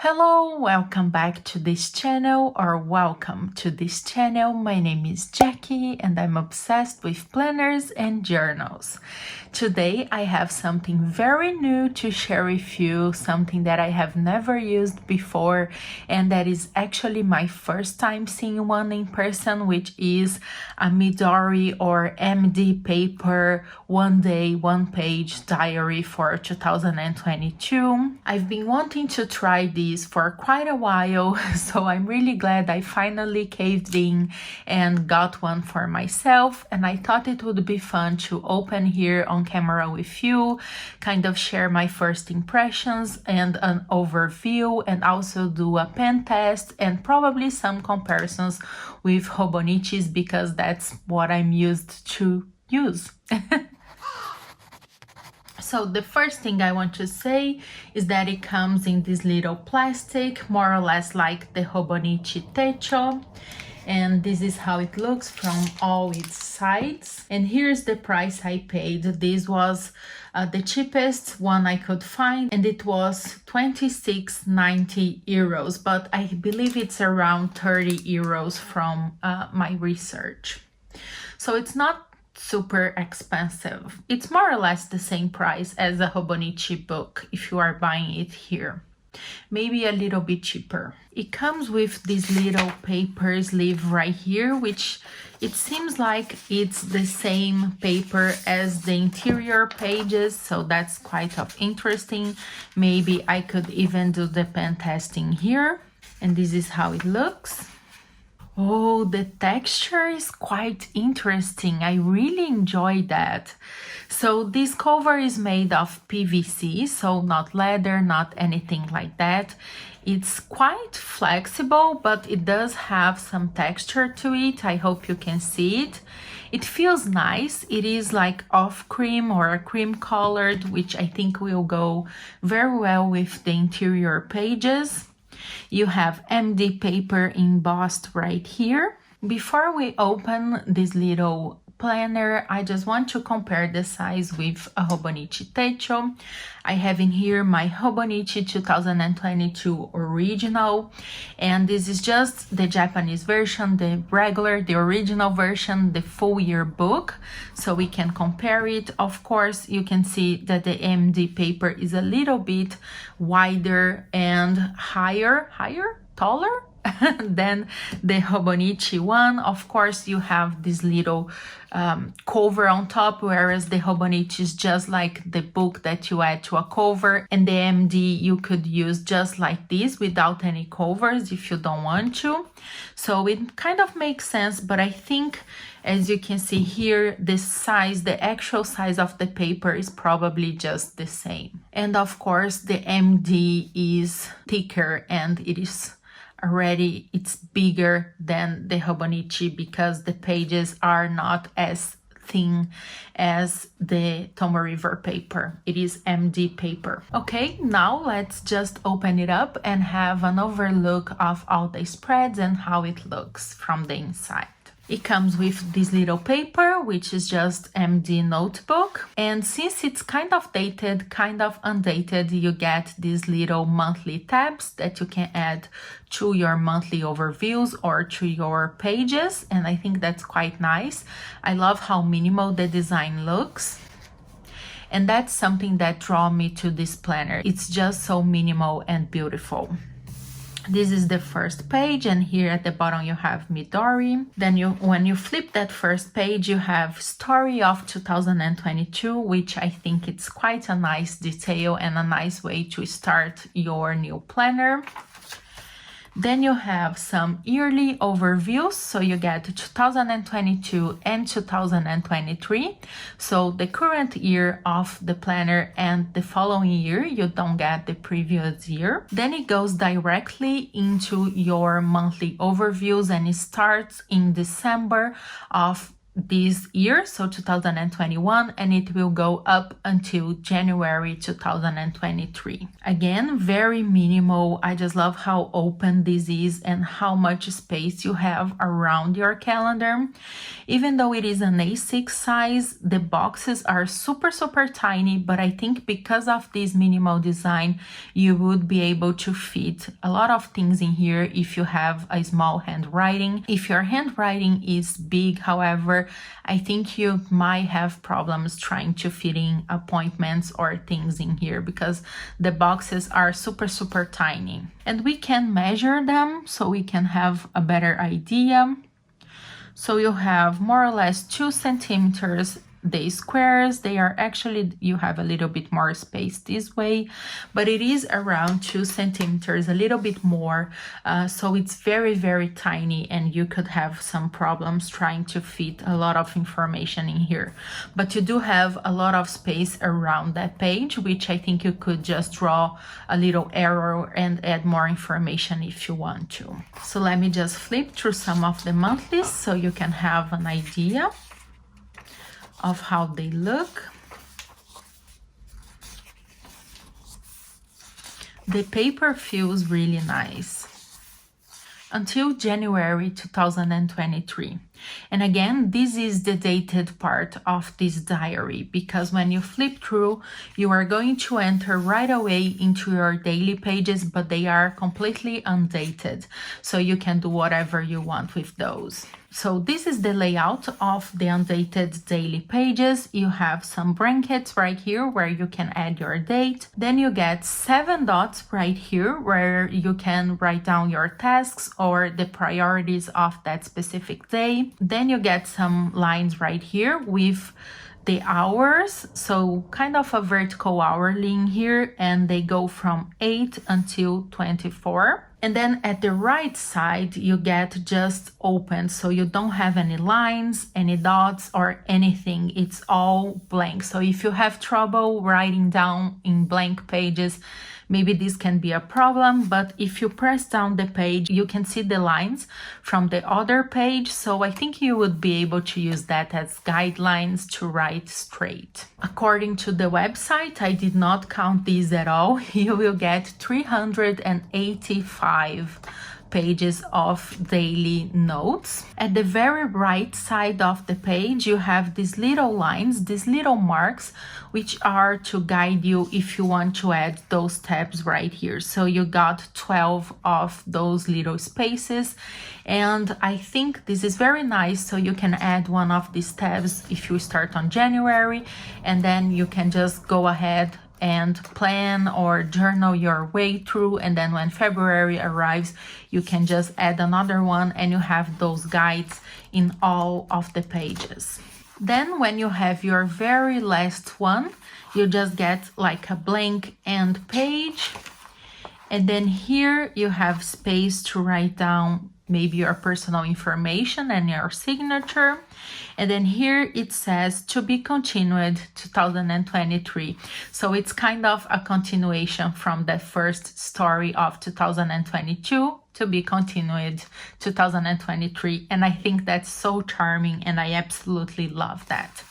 Hello, welcome back to this channel or welcome to this channel. My name is Jackie and I'm obsessed with planners and journals. Today I have something very new to share with you, something that I have never used before, and that is actually my first time seeing one in person, which is a mddiary or MD paper, one day, one page diary for 2022. I've been wanting to try this for quite a while, so I'm really glad I finally caved in and got one for myself, and I thought it would be fun to open here on camera with you, kind of share my first impressions and an overview, and also do a pen test and probably some comparisons with Hobonichis because that's what I'm used to use. So the first thing I want to say is that it comes in this little plastic, more or less like the Hobonichi Techo. And this is how it looks from all its sides. And here's the price I paid. This was the cheapest one I could find, and it was 26.90 euros, but I believe it's around 30 euros from my research. So it's not super expensive. It's more or less the same price as a Hobonichi book if you are buying it here. Maybe a little bit cheaper. It comes with this little paper sleeve right here, which it seems like it's the same paper as the interior pages, so that's quite interesting. Maybe I could even do the pen testing here. And this is how it looks. Oh, the texture is quite interesting. I really enjoy that. So this cover is made of PVC, so not leather, not anything like that. It's quite flexible, but it does have some texture to it. I hope you can see it. It feels nice. It is like off cream or a cream colored, which I think will go very well with the interior pages. You have MD paper embossed right here. Before we open this little planner, I just want to compare the size with a Hobonichi Techo. I have in here my Hobonichi 2022 original, and this is just the Japanese version, the original version, the full year book, so we can compare it. Of course, you can see that the MD paper is a little bit wider and taller than the Hobonichi one. Of course, you have this little cover on top, whereas the Hobonichi is just like the book that you add to a cover, and the MD you could use just like this without any covers if you don't want to. So it kind of makes sense, but I think, as you can see here, the actual size of the paper is probably just the same. And of course, the MD is thicker and it's bigger than the Hobonichi because the pages are not as thin as the Tomo River paper. It is MD paper. Okay, now let's just open it up and have an overlook of all the spreads and how it looks from the inside. It comes with this little paper, which is just MD notebook. And since it's kind of dated, kind of undated, you get these little monthly tabs that you can add to your monthly overviews or to your pages. And I think that's quite nice. I love how minimal the design looks. And that's something that drew me to this planner. It's just so minimal and beautiful. This is the first page, and here at the bottom you have mddiary. Then when you flip that first page, you have story of 2022, which I think it's quite a nice detail and a nice way to start your new planner. Then you have some yearly overviews, so you get 2022 and 2023. So the current year of the planner and the following year, you don't get the previous year. Then it goes directly into your monthly overviews, and it starts in December of this year, so 2021, and it will go up until January 2023. Again, very minimal. I just love how open this is and how much space you have around your calendar. Even though it is an A6 size, the boxes are super tiny, but I think because of this minimal design, you would be able to fit a lot of things in here if you have a small handwriting. If your handwriting is big, however, I think you might have problems trying to fit in appointments or things in here because the boxes are super tiny. And we can measure them so we can have a better idea. So you have more or less 2 centimeters. The squares, they are actually, you have a little bit more space this way, but it is around 2 centimeters, a little bit more. So it's very tiny, and you could have some problems trying to fit a lot of information in here. But you do have a lot of space around that page, which I think you could just draw a little arrow and add more information if you want to. So let me just flip through some of the monthlies so you can have an idea of how they look. The paper feels really nice until January 2023. And again, this is the dated part of this diary, because when you flip through, you are going to enter right away into your daily pages, but they are completely undated. So you can do whatever you want with those. So this is the layout of the undated daily pages. You have some brackets right here where you can add your date. Then you get 7 dots right here where you can write down your tasks or the priorities of that specific day. Then you get some lines right here with the hours, so kind of a vertical hourly in here, and they go from 8 until 24. And then at the right side, you get just open, so you don't have any lines, any dots, or anything. It's all blank. So if you have trouble writing down in blank pages, maybe this can be a problem, but if you press down the page, you can see the lines from the other page. So I think you would be able to use that as guidelines to write straight. According to the website, I did not count these at all. You will get 385 pages of daily notes. At the very right side of the page, you have these little lines, these little marks, which are to guide you if you want to add those tabs right here. So you got 12 of those little spaces, and I think this is very nice. So you can add one of these tabs if you start on January, and then you can just go ahead and plan or journal your way through, and then when February arrives, you can just add another one and you have those guides in all of the pages. Then when you have your very last one, you just get like a blank end page, and then here you have space to write down maybe your personal information and your signature. And then here it says to be continued 2023. So it's kind of a continuation from the first story of 2022 to be continued 2023. And I think that's so charming, and I absolutely love that.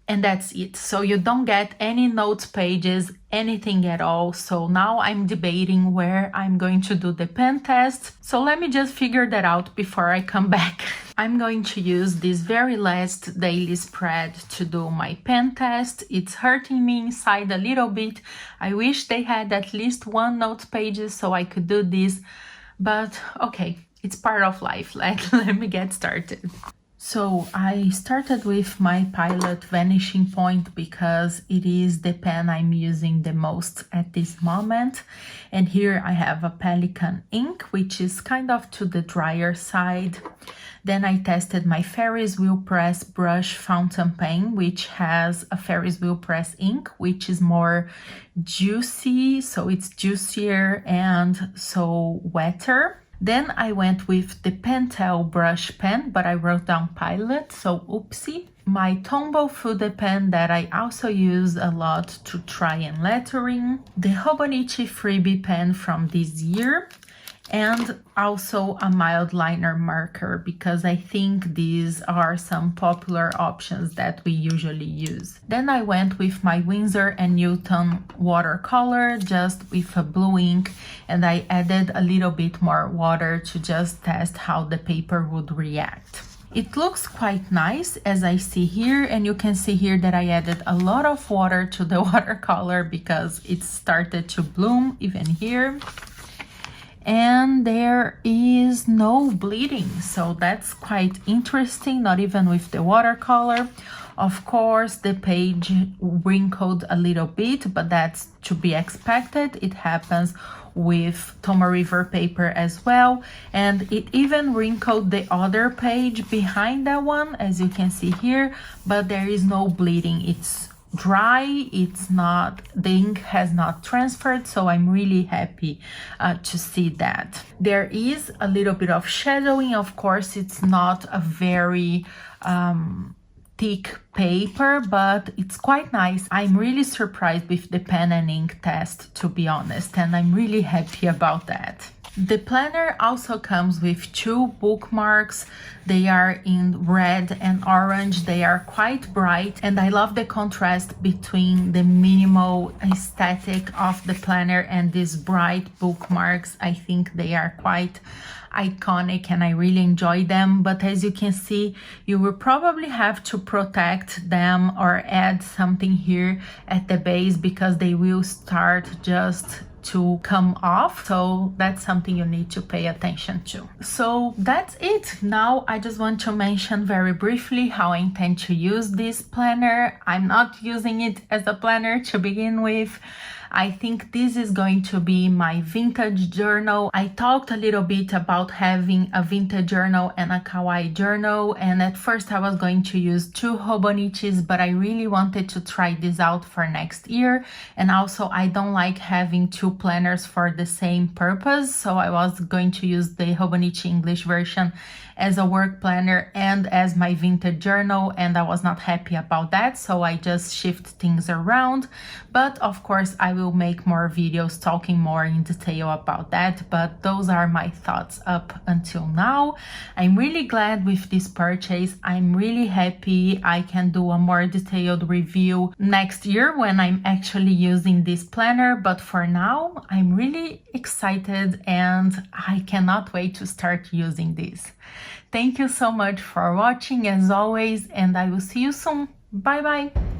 And that's it. So you don't get any notes pages, anything at all. So now I'm debating where I'm going to do the pen test. So let me just figure that out before I come back. I'm going to use this very last daily spread to do my pen test. It's hurting me inside a little bit. I wish they had at least 1 note pages so I could do this, but okay, it's part of life. Let me get started. So I started with my Pilot Vanishing Point because it is the pen I'm using the most at this moment. And here I have a Pelikan ink, which is kind of to the drier side. Then I tested my Ferris Wheel Press brush fountain pen, which has a Ferris Wheel Press ink, which is more juicy, so it's juicier and so wetter. Then I went with the Pentel brush pen, but I wrote down Pilot, so oopsie. My Tombow Fude pen that I also use a lot to try and lettering. The Hobonichi freebie pen from this year. and also a mild liner marker, because I think these are some popular options that we usually use. Then I went with my Winsor & Newton watercolor, just with a blue ink, and I added a little bit more water to just test how the paper would react. It looks quite nice, as I see here, and you can see here that I added a lot of water to the watercolor because it started to bloom even here. And there is no bleeding, so that's quite interesting, not even with the watercolor. Of course, the page wrinkled a little bit, but that's to be expected. It happens with Tomoe River paper as well, and it even wrinkled the other page behind that one, as you can see here, but there is no bleeding. It's dry, it's not, the ink has not transferred, so I'm really happy to see that. There is a little bit of shadowing. Of course, it's not a very thick paper, but it's quite nice. I'm really surprised with the pen and ink test, to be honest, and I'm really happy about that. The planner also comes with two bookmarks. They are in red and orange. They are quite bright, and I love the contrast between the minimal aesthetic of the planner and these bright bookmarks. I think they are quite iconic and I really enjoy them, but as you can see, you will probably have to protect them or add something here at the base because they will start just to come off, so that's something you need to pay attention to. So that's it. Now I just want to mention very briefly how I intend to use this planner. I'm not using it as a planner to begin with. I think this is going to be my vintage journal. I talked a little bit about having a vintage journal and a kawaii journal, and at first I was going to use two Hobonichis, but I really wanted to try this out for next year. And also I don't like having two planners for the same purpose, so I was going to use the Hobonichi English version as a work planner and as my vintage journal, and I was not happy about that, so I just shift things around. But of course I will make more videos talking more in detail about that, but those are my thoughts up until now. I'm really glad with this purchase. I'm really happy. I can do a more detailed review next year when I'm actually using this planner, but for now I'm really excited and I cannot wait to start using this. Thank you so much for watching as always, and I will see you soon. Bye bye.